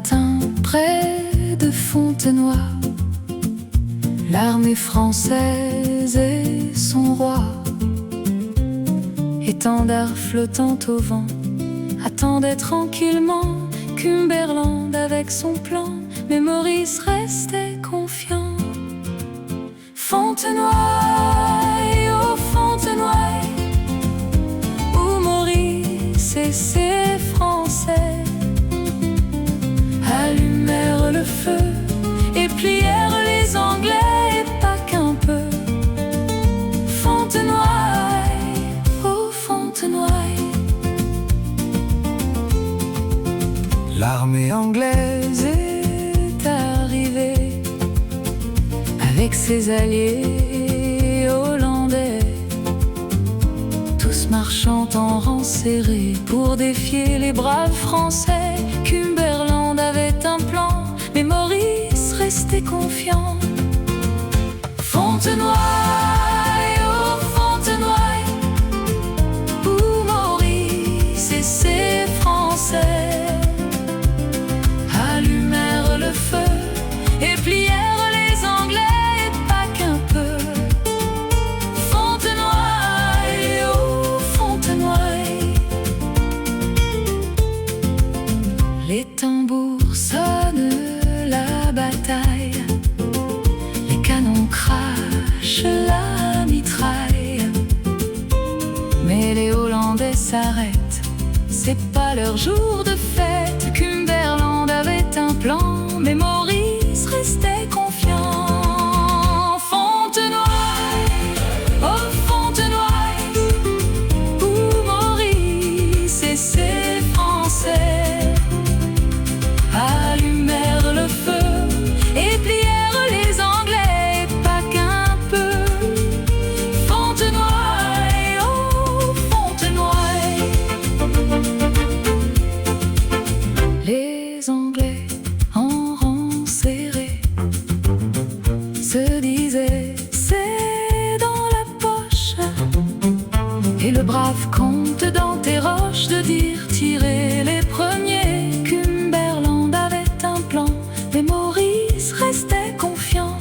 matin, près de Fontenoy, l'armée française et son roi, étendard flottant au vent, attendait tranquillement Cumberland avec son plan, mais Maurice restait confiant. Fontenoy, oh Fontenoy, où Maurice et ses Français allumèrent le feu et plièrent les Anglais, et pas qu'un peu. Fontenoy, oh Fontenoy. L'armée anglaise est arrivée avec ses alliés hollandais, tous marchant en rang serré pour défier les braves Français. Cumberland avait un plan, mais Maurice restait confiant. Fontenoy, oh Fontenoy, où Maurice et ses Français allumèrent le feu et plièrent les Anglais, et pas qu'un peu. Fontenoy, oh Fontenoy. Les tambours sonnent la bataille, les canons crachent la mitraille, mais les Hollandais s'arrêtent, c'est pas leur jour de fête. Cumberland avait un plan, mais Maurice restait confiant. Fontenoy, oh Fontenoy, où Maurice et ses Français allumèrent le feu et plièrent les Anglais, pas qu'un peu. Fontenoy, oh Fontenoy. Les Anglais en rang serré se disaient c'est dans la poche, et le brave comte d'Anterroche de dire tirer les premiers. Cumberland avait un plan, mais Maurice restait confiant.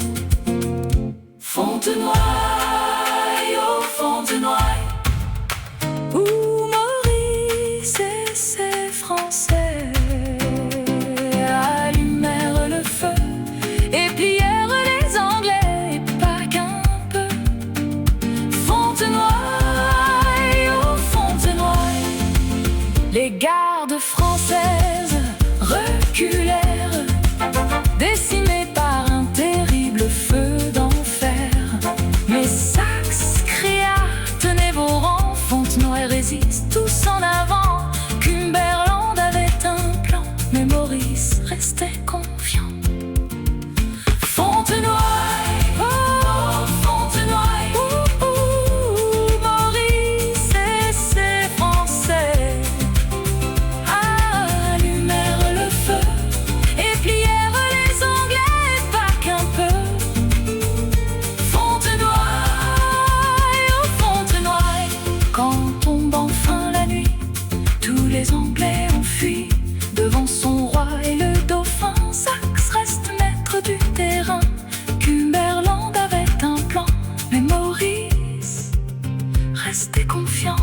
Fontenoy, oh Fontenoy, où Maurice et ses Français allumèrent le feu et plièrent les Anglais, et pas qu'un peu. Fontenoy, oh Fontenoy. Les gardes françaises reculèrent, décimées par un terrible feu d'enfer. Mais Saxe cria, tenez vos rangs, Fontenoy résiste, tous en avant. Cumberland avait un plan, mais Maurice restait confiant. Fontenoy, oh Fontenoy, où Maurice et ses Français allumèrent le feu et plièrent les Anglais, pas qu'un peu. Fontenoy, oh Fontenoy. Quand tombe enfin la nuit, tous les Anglais ont fui devant son roi et le dauphin. Saxe reste maître du terrain. Cumberland avait un plan, mais Maurice restait confiant.